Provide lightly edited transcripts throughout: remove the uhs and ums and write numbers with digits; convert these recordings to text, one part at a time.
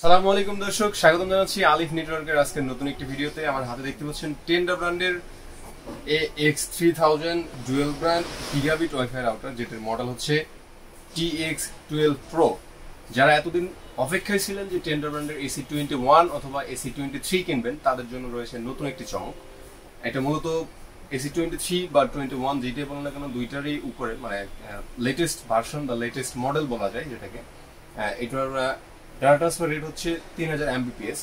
আসসালামু আলাইকুম দর্শক, স্বাগতম জানাচ্ছি আলিফ নেটওয়ার্কের আজকের নতুন একটি ভিডিওতে। আমার হাতে দেখতে পাচ্ছেন টেন্ডা ব্র্যান্ডের AX3000 dual brand gigabit wifi router, যেটার মডেল হচ্ছে TX12 Pro। যারা এতদিন অপেক্ষায় ছিলেন যে টেন্ডা ব্র্যান্ডের AC21 অথবা AC23 কিনবেন, তাদের জন্য রয়েছে নতুন একটি চমক। এটা মূলত AC23 বা 21 যেটাই বলেন না কেন, দুইটারই উপরে, মানে লেটেস্ট ভার্সন বা লেটেস্ট মডেল বলা যায় যেটাকে। এটার ডাটা ট্রান্সফার রেট হচ্ছে 3000 Mbps।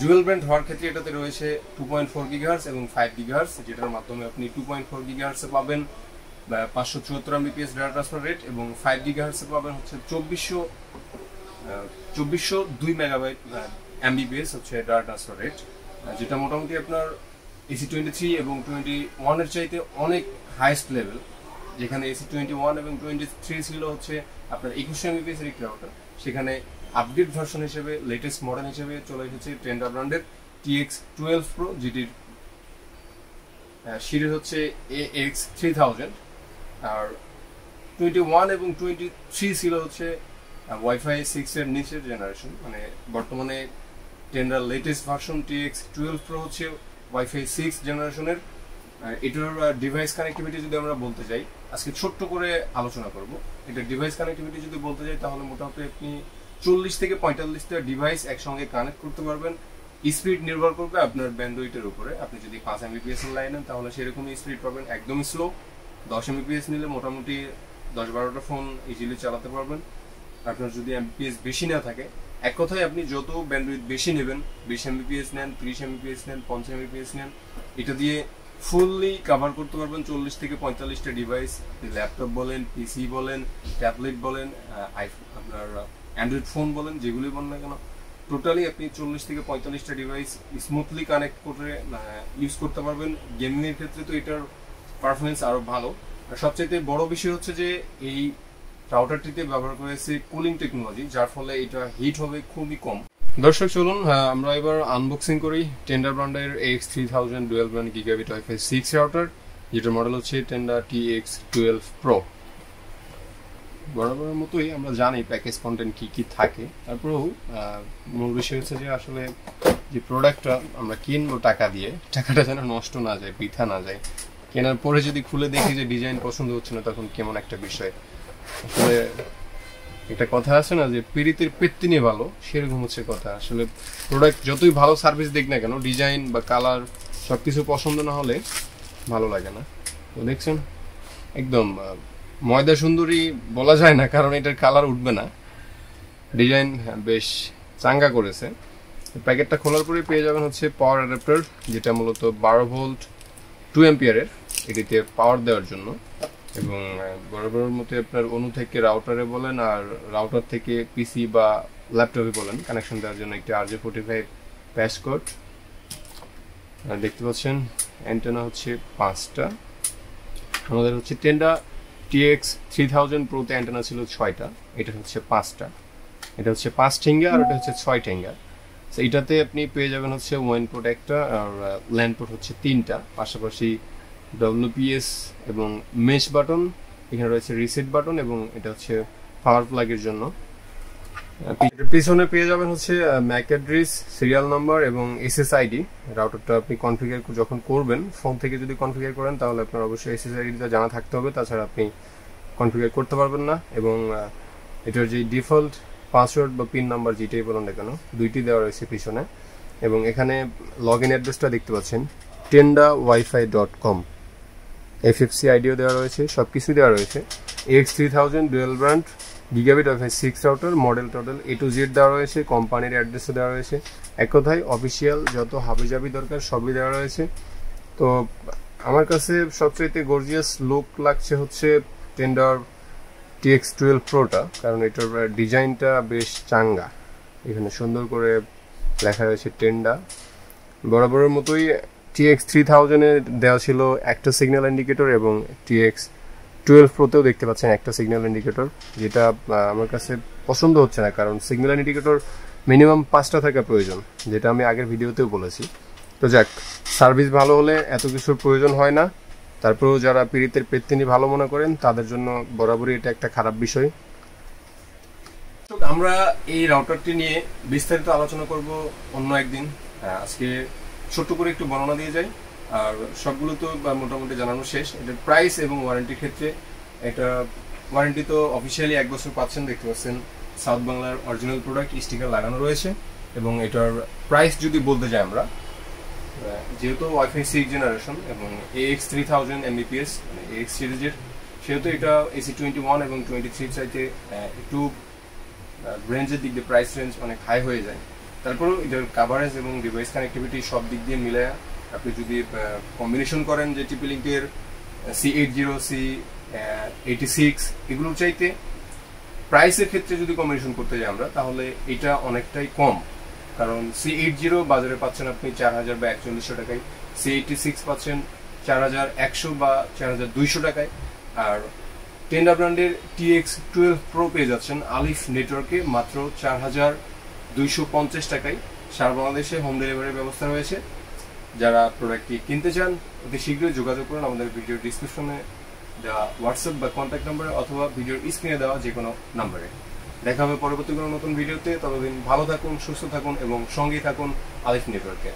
ডুয়েল ব্র্যান্ড হওয়ার ক্ষেত্রে এটাতে রয়েছে 2.4 GHz এবং 5 GHz, যেটার মাধ্যমে আপনি 2.4 GHz এ পাবেন 574 Mbps ডাটা ট্রান্সফার রেট, এবং 5 GHz এ পাবেন হচ্ছে 2402 মেগাবাইট Mbps হচ্ছে ডাটা ট্রান্সফার রেট, যেটা মোটামুটি আপনার AC23 এবং 21 এর চাইতে অনেক হাইস্ট লেভেল। যেখানে AC21 এবং 23 ছিল হচ্ছে আপনার 21 Mbps এর একটি রাউটার, সেখানে আপডেট ভার্সন হিসেবে লেটেস্ট মডেল হিসেবে চলে এসেছে টেন্ডা ব্র্যান্ডের TX12 Pro, যেটির সিরিজ হচ্ছে AX3000। আর 21 এবং 23 ছিল হচ্ছে ওয়াইফাই 6 এর নিচের জেনারেশন। মানে বর্তমানে tender latest version TX12 Pro হচ্ছে ওয়াইফাই 6 জেনারেশনের। এটার ডিভাইস কানেক্টিভিটি যদি আমরা বলতে যাই, আজকে ছোট্ট করে আলোচনা করব। এটার ডিভাইস কানেক্টিভিটি যদি বলতে যাই, তাহলে মোটামুটি আপনি 40 থেকে 45টা ডিভাইস একসঙ্গে কানেক্ট করতে পারবেন। স্পিড নির্ভর করবে আপনার ব্যান্ডউইথের উপরে। আপনি যদি 5 Mbps এর লাইন নেন, তাহলে সেরকমই স্পিড পাবেন, একদমই স্লো। 10 Mbps নিলে মোটামুটি 10-12টা ফোন ইজিলি চালাতে পারবেন। আপনার যদি Mbps বেশি না থাকে, এক কথায় আপনি যত ব্যান্ডউইথ বেশি নেবেন, 20 Mbps নেন, 30 Mbps নেন, 50 Mbps নেন, এটা দিয়ে ফুললি কভার করতে পারবেন 40 থেকে 45টা ডিভাইস। আপনি ল্যাপটপ বলেন, পিসি বলেন, ট্যাবলেট বলেন, আপনার অ্যান্ড্রয়েড ফোন বলেন, যেগুলি বলেন না কেন, টোটালি আপনি 40 থেকে 45টা ডিভাইস স্মুথলি কানেক্ট করে ইউজ করতে পারবেন। গেমিং এর ক্ষেত্রে তো এটার পারফরমেন্স আরো ভালো। আর সবচেয়ে বড় বিষয় হচ্ছে যে এই রাউটারটিতে ব্যবহার করেছে কুলিং টেকনোলজি, যার ফলে এটা হিট হবে খুবই কম। দর্শক চলুন আমরা এবার আনবক্সিং করি টেন্ডা ব্র্যান্ডের AX3000 dual brand gigabit wifi 6 router, যেটার মডেল হচ্ছে টেন্ডা TX12 Pro। বরাবরের মতোই আমরা জানি প্যাকেজ কন্টেন্ট কি কি থাকে, তারপরেও মূল বিষয় হচ্ছে যে আসলে যে প্রোডাক্টটা আমরা কিনবো টাকা দিয়ে, টাকাটা যেন নষ্ট না যায়, বৃথা না যায়। কেনার পরে যদি খুলে দেখি যে ডিজাইন পছন্দ হচ্ছে না, তখন কেমন একটা বিষয়। আসলে একটা কথা আছে না যে পিরিতের পেত্তিনি ভালো, সেরকম হচ্ছে কথা। আসলে প্রোডাক্ট যতই ভালো সার্ভিস দিক না কেন, ডিজাইন বা কালার সবকিছু পছন্দ না হলে ভালো লাগে না। তো দেখছেন, একদম ময়দা সুন্দরী বলা যায় না, কারণ এটার কালার উঠবে না। ডিজাইন বেশ চাঙ্গা করেছে। প্যাকেটটা খোলার পরে পেয়ে যাবেন হচ্ছে পাওয়ার অ্যাডাপ্টার, যেটা মূলত 12 ভোল্ট 2 অ্যাম্পিয়ারের, এটিতে পাওয়ার দেওয়ার জন্য। এবং বরাবরের মতো আপনার অনু থেকে রাউটারে বলেন, আর রাউটার থেকে পিসি বা ল্যাপটপে বলেন, কানেকশন দেওয়ার জন্য একটি RJ45 প্যাসকোড। আর দেখতে পাচ্ছেন অ্যান্টেনা হচ্ছে 5টা। আমাদের হচ্ছে টেন্ডা TX3000 Pro-তে অ্যান্টেনা ছিল 6টা, এটা হচ্ছে 5টা। এটা হচ্ছে 5 ঠেঙ্গা আর এটা হচ্ছে 6 ঠেঙ্গা। তো এটাতে আপনি পেয়ে যাবেন হচ্ছে ওয়ান পোর্ট একটা আর ল্যান্ড পোর্ট হচ্ছে 3টা, পাশাপাশি WPS এবং মেশ বাটন, এখানে রয়েছে রিসেট বাটন, এবং এটা হচ্ছে পাওয়ার প্লাগের জন্য। পিছনে পেয়ে যাবেন হচ্ছে ম্যাক অ্যাড্রেস, সিরিয়াল নাম্বার এবং SSID। রাউটারটা আপনি কনফিগার যখন করবেন, ফোন থেকে যদি কনফিগার করেন, তাহলে আপনার অবশ্যই SSIDটা জানা থাকতে হবে, তাছাড়া আপনি কনফিগার করতে পারবেন না। এবং এটার যে ডিফল্ট পাসওয়ার্ড বা পিন নাম্বার যেটাই বলেন না কেন, দুইটি দেওয়া রয়েছে পিছনে। এবং এখানে লগ ইন অ্যাড্রেসটা দেখতে পাচ্ছেন tendawifi.com, FFC আইডিও দেওয়া রয়েছে, সব কিছুই দেওয়া রয়েছে। AX3000 dual brand gigabit wifi 6 router, model টডেল A to Z দেওয়া রয়েছে, কোম্পানির অ্যাড্রেসও দেওয়া রয়েছে। এক কথায় অফিসিয়াল যত হাবিজাবি দরকার সবই দেওয়া রয়েছে। তো আমার কাছে সবচেয়ে গর্জিয়াস লুক লাগছে হচ্ছে টেন্ডার TX12 Pro-টা, কারণ এটার ডিজাইনটা বেশ চাঙ্গা। এখানে সুন্দর করে লেখা রয়েছে টেন্ডা। বরাবরের মতোই TX3000 এ দেওয়া ছিল একটা সিগন্যাল ইন্ডিকেটর, এবং TX12 Pro-তেও দেখতে পাচ্ছেন একটা সিগন্যাল ইন্ডিকেটর, যেটা আমার কাছে পছন্দ হচ্ছে না, কারণ সিগন্যাল ইন্ডিকেটর মিনিমাম 5টা থাকা প্রয়োজন, যেটা আমি আগের ভিডিওতেও বলেছি। তো যাক, সার্ভিস ভালো হলে এত কিছুর প্রয়োজন হয় না। তারপরেও যারা পিরিতের পেত্তিনি ভালো মনে করেন, তাদের জন্য বরাবরই এটা একটা খারাপ বিষয়। আমরা এই রাউটারটি নিয়ে বিস্তারিত আলোচনা করব অন্য একদিন। আজকে ছোট্ট করে একটু বর্ণনা দিয়ে যাই, আর সবগুলো তো মোটামুটি জানানো শেষ। এটার প্রাইস এবং ওয়ারেন্টির ক্ষেত্রে, এটা ওয়ারেন্টি তো অফিসিয়ালি 1 বছর পাচ্ছেন, দেখতে পাচ্ছেন সাউথ বাংলার অরিজিনাল প্রোডাক্ট স্টিকার লাগানো রয়েছে। এবং এটার প্রাইস যদি বলতে যাই আমরা, যেহেতু ওয়াইফাই 6 জেনারেশন এবং AX3000 Mbps মানে AX সিরিজের, সেহেতু এটা AC21 এবং 23 চাইতে একটু রেঞ্জের দিক দিয়ে প্রাইস রেঞ্জ অনেক হাই হয়ে যায়। তারপরেও এটার কাভারেজ এবং ডিভাইস কানেক্টিভিটি সব দিক দিয়ে মিলে আপনি যদি কম্বিনেশন করেন যে TP Link-এর C80 C86 এগুলোর চাইতে প্রাইসের ক্ষেত্রে যদি কম্বিনেশন করতে যাই আমরা, তাহলে এটা অনেকটাই কম। কারণ C80 বাজারে পাচ্ছেন আপনি 4000 বা 4100 টাকায়, C86 পাচ্ছেন 4100 বা 4200 টাকায়, আর টেন্ডার ব্র্যান্ডের TX12 Pro পেয়ে যাচ্ছেন আলিফ নেটওয়ার্কে মাত্র 4250 টাকায়। সারা বাংলাদেশে হোম ডেলিভারির ব্যবস্থা রয়েছে। যারা প্রোডাক্টটি কিনতে চান অতি শীঘ্রই যোগাযোগ করুন আমাদের ভিডিও ডিসক্রিপশনে দেওয়া হোয়াটসঅ্যাপ বা কন্ট্যাক্ট নাম্বারে অথবা ভিডিওর স্ক্রিনে দেওয়া যে কোনো নাম্বারে। দেখা হবে পরবর্তী কোনো নতুন ভিডিওতে। ততদিন ভালো থাকুন, সুস্থ থাকুন এবং সঙ্গেই থাকুন আলিফ নেটওয়ার্কে।